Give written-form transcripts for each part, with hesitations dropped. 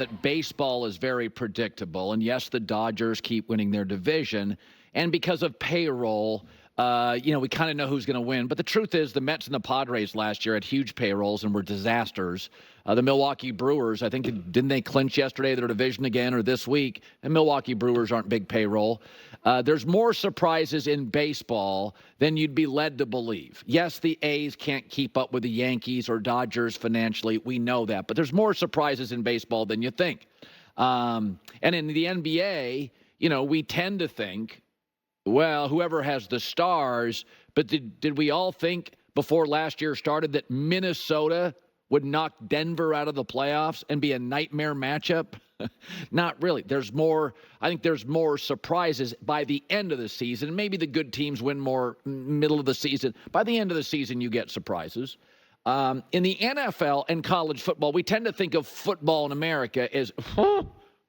that baseball is very predictable. And yes, the Dodgers keep winning their division. And because of payroll, we kind of know who's going to win. But the truth is the Mets and the Padres last year had huge payrolls and were disasters. The Milwaukee Brewers, I think, didn't they clinch yesterday their division again or this week? And Milwaukee Brewers aren't big payroll. There's more surprises in baseball than you'd be led to believe. Yes, the A's can't keep up with the Yankees or Dodgers financially. We know that. But there's more surprises in baseball than you think. And in the NBA, we tend to think, well, whoever has the stars, but did we all think before last year started that Minnesota would knock Denver out of the playoffs and be a nightmare matchup? Not really. I think there's more surprises by the end of the season. Maybe the good teams win more middle of the season. By the end of the season, you get surprises. In the NFL and college football, we tend to think of football in America as,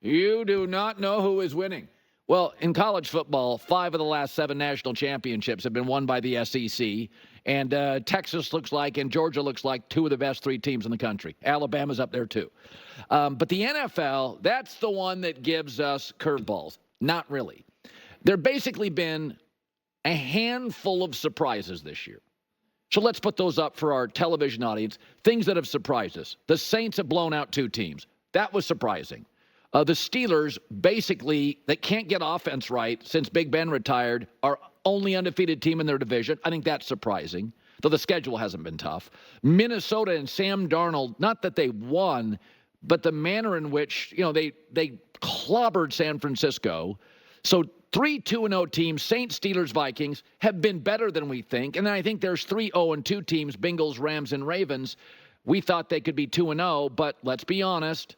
you do not know who is winning. Well, in college football, 5 of the last 7 national championships have been won by the SEC. And Texas looks like, and Georgia looks like 2 of the best 3 teams in the country. Alabama's up there, too. But the NFL, that's the one that gives us curveballs. Not really. There basically been a handful of surprises this year. So let's put those up for our television audience. Things that have surprised us. The Saints have blown out 2 teams. That was surprising. The Steelers, basically, they can't get offense right since Big Ben retired, are only undefeated team in their division. I think that's surprising, though the schedule hasn't been tough. Minnesota and Sam Darnold, not that they won, but the manner in which, they clobbered San Francisco. So 3 2-0 teams, Saints, Steelers, Vikings, have been better than we think. And then I think there's 3 0-2 teams, Bengals, Rams, and Ravens. We thought they could be 2-0, but let's be honest.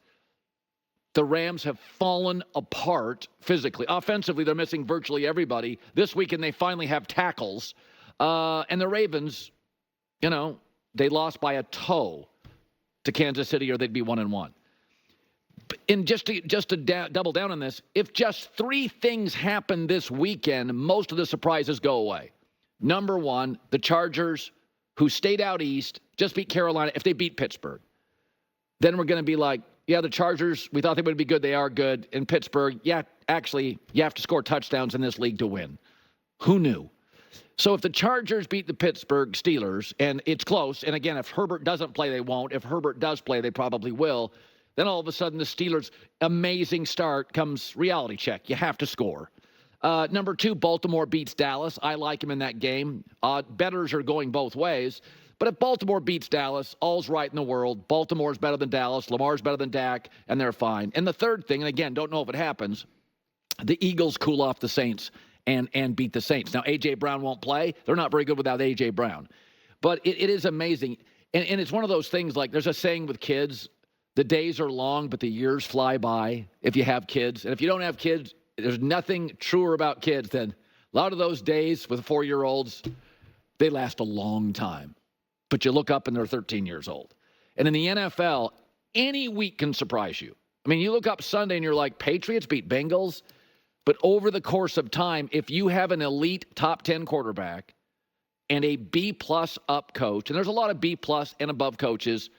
The Rams have fallen apart physically. Offensively, they're missing virtually everybody. This weekend, they finally have tackles. And the Ravens, they lost by a toe to Kansas City, or they'd be 1-1. And just to double down on this, if just 3 things happen this weekend, most of the surprises go away. Number 1, the Chargers, who stayed out east, just beat Carolina. If they beat Pittsburgh, then we're going to be like, yeah, the Chargers, we thought they would be good. They are good. In Pittsburgh, yeah, actually, you have to score touchdowns in this league to win. Who knew? So if the Chargers beat the Pittsburgh Steelers, and it's close, and again, if Herbert doesn't play, they won't. If Herbert does play, they probably will. Then all of a sudden, the Steelers' amazing start comes reality check. You have to score. Number 2, Baltimore beats Dallas. I like him in that game. Bettors are going both ways. But if Baltimore beats Dallas, all's right in the world. Baltimore's better than Dallas. Lamar's better than Dak, and they're fine. And the third thing, and again, don't know if it happens, the Eagles cool off the Saints and beat the Saints. Now, A.J. Brown won't play. They're not very good without A.J. Brown. But it is amazing. And it's one of those things, like there's a saying with kids, the days are long, but the years fly by if you have kids. And if you don't have kids, there's nothing truer about kids than a lot of those days with 4-year-olds, they last a long time. But you look up and they're 13 years old. And in the NFL, any week can surprise you. I mean, you look up Sunday and you're like, Patriots beat Bengals. But over the course of time, if you have an elite top 10 quarterback and a B-plus up coach, and there's a lot of B-plus and above coaches,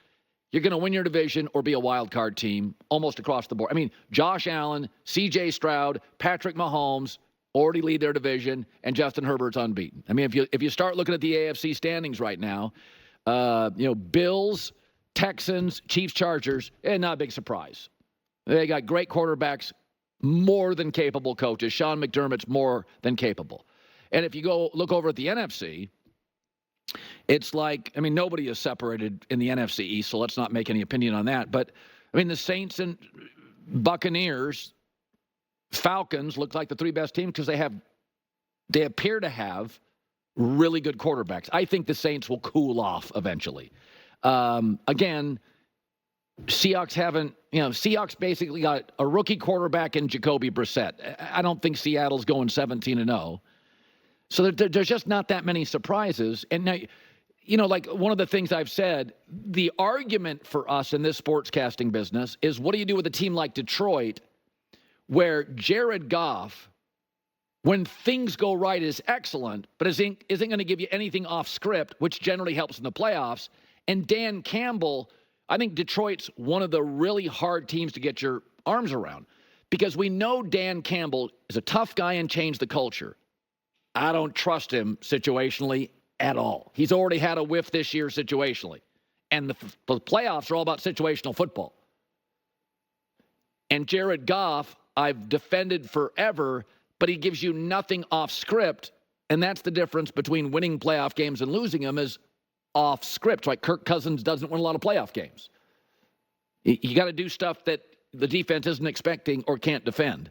you're going to win your division or be a wild card team almost across the board. I mean, Josh Allen, C.J. Stroud, Patrick Mahomes already lead their division, and Justin Herbert's unbeaten. I mean, if you start looking at the AFC standings right now, Bills, Texans, Chiefs, Chargers, not a big surprise. They got great quarterbacks, more than capable coaches. Sean McDermott's more than capable. And if you go look over at the NFC, it's like, I mean, nobody is separated in the NFC East, so let's not make any opinion on that. But, I mean, the Saints and Buccaneers, Falcons look like the 3 best teams because they appear to have really good quarterbacks. I think the Saints will cool off eventually. Again, Seahawks basically got a rookie quarterback in Jacoby Brissett. I don't think Seattle's going 17-0. So there's just not that many surprises. And now, like one of the things I've said, the argument for us in this sportscasting business is what do you do with a team like Detroit where Jared Goff, when things go right, is excellent, but isn't going to give you anything off script, which generally helps in the playoffs. And Dan Campbell, I think Detroit's one of the really hard teams to get your arms around because we know Dan Campbell is a tough guy and changed the culture. I don't trust him situationally at all. He's already had a whiff this year situationally. And the playoffs are all about situational football. And Jared Goff, I've defended forever, but he gives you nothing off script. And that's the difference between winning playoff games and losing them is off script, right? Kirk Cousins doesn't win a lot of playoff games. You got to do stuff that the defense isn't expecting or can't defend.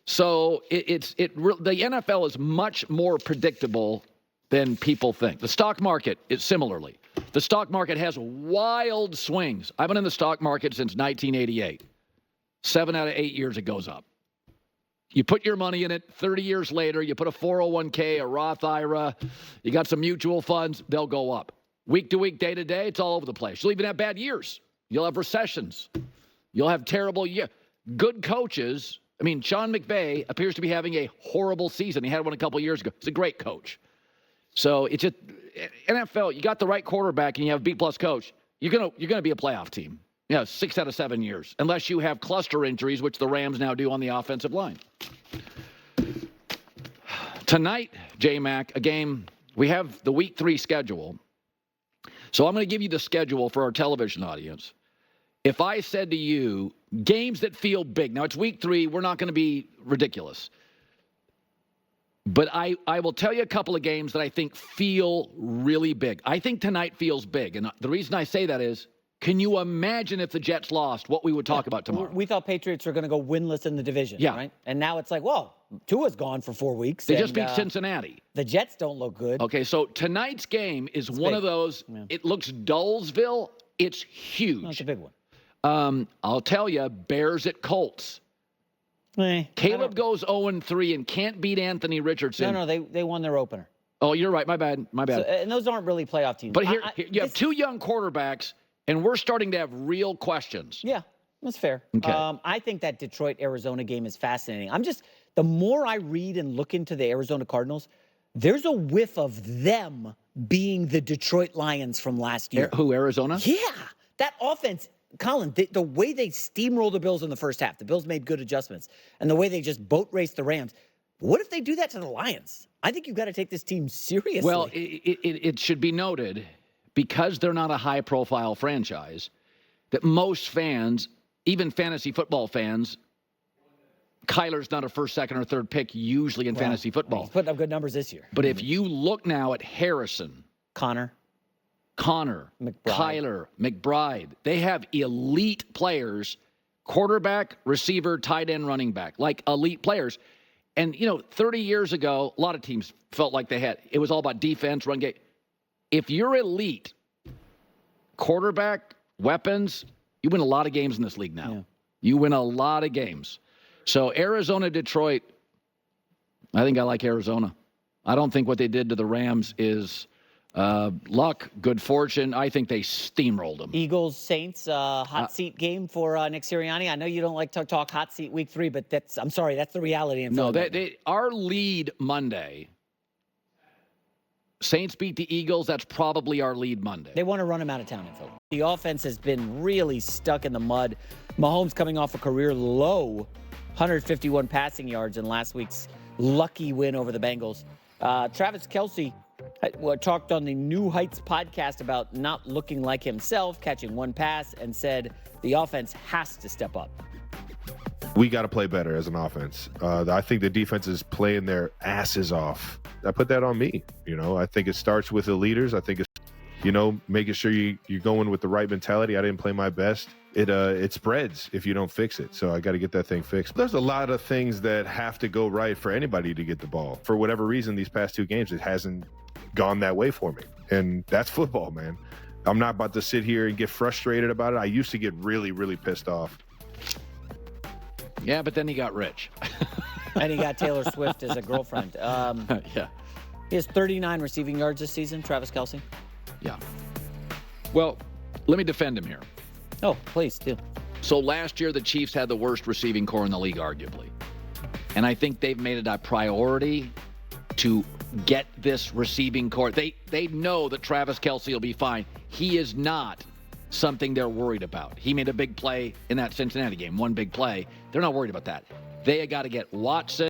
So the NFL is much more predictable than people think. The stock market is similarly. The stock market has wild swings. I've been in the stock market since 1988. 7 out of 8 years it goes up. You put your money in it, 30 years later, you put a 401k, a Roth IRA, you got some mutual funds, they'll go up. Week to week, day to day, it's all over the place. You'll even have bad years. You'll have recessions. You'll have terrible years. Good coaches, I mean, Sean McVay appears to be having a horrible season. He had one a couple years ago. He's a great coach. So it's just, NFL, you got the right quarterback and you have a B-plus coach, you're gonna be a playoff team. 6 out of 7 years, unless you have cluster injuries, which the Rams now do on the offensive line. Tonight, J-Mac, a game, we have the Week 3 schedule. So I'm going to give you the schedule for our television audience. If I said to you, games that feel big. Now, it's Week 3. We're not going to be ridiculous. But I will tell you a couple of games that I think feel really big. I think tonight feels big. And the reason I say that is, can you imagine if the Jets lost, what we would talk about tomorrow? We thought Patriots were going to go winless in the division, yeah. Right? And now it's like, well, Tua's gone for 4 weeks. They just beat Cincinnati. The Jets don't look good. Okay, so tonight's game is one of those, It looks Dullsville. It's huge. That's a big one. I'll tell you, Bears at Colts. Caleb goes 0-3 and can't beat Anthony Richardson. No, they won their opener. Oh, you're right. My bad. So, and those aren't really playoff teams. But here you have two young quarterbacks, and we're starting to have real questions. Yeah, that's fair. Okay. I think that Detroit-Arizona game is fascinating. The more I read and look into the Arizona Cardinals, there's a whiff of them being the Detroit Lions from last year. Who, Arizona? Yeah. That offense, Colin, the way they steamrolled the Bills in the first half, the Bills made good adjustments, and the way they just boat raced the Rams. What if they do that to the Lions? I think you've got to take this team seriously. Well, it should be noted, because they're not a high-profile franchise, that most fans, even fantasy football fans, Kyler's not a first, second, or third pick usually in fantasy football. He's putting up good numbers this year. But if you look now at Harrison, Connor, McBride. Kyler, McBride, they have elite players, quarterback, receiver, tight end, running back, like elite players. And, 30 years ago, a lot of teams felt like it was all about defense, run game. If you're elite, quarterback, weapons, you win a lot of games in this league now. Yeah. You win a lot of games. So Arizona, Detroit, I think I like Arizona. I don't think what they did to the Rams is luck, good fortune. I think they steamrolled them. Eagles, Saints, hot seat game for Nick Sirianni. I know you don't like to talk hot seat Week 3, but that's the reality. No, our lead Monday, Saints beat the Eagles. That's probably our lead Monday. They want to run him out of town in Philly. The offense has been really stuck in the mud. Mahomes coming off a career low 151 passing yards in last week's lucky win over the Bengals. Travis Kelce talked on the New Heights podcast about not looking like himself, catching one pass, and said the offense has to step up. We got to play better as an offense. I think the defense is playing their asses off. I put that on me. I think it starts with the leaders. I think it's, making sure you're going with the right mentality. I didn't play my best. It spreads if you don't fix it. So I got to get that thing fixed. There's a lot of things that have to go right for anybody to get the ball. For whatever reason, these past 2 games, it hasn't gone that way for me. And that's football, man. I'm not about to sit here and get frustrated about it. I used to get really, really pissed off. Yeah, but then he got rich. And he got Taylor Swift as a girlfriend. Yeah. He has 39 receiving yards this season, Travis Kelce. Yeah. Well, let me defend him here. Oh, please do. So last year, the Chiefs had the worst receiving core in the league, arguably. And I think they've made it a priority to get this receiving core. They know that Travis Kelce will be fine. He is not something they're worried about. He made a big play in that Cincinnati game, one big play. They're not worried about that. They got to get Watson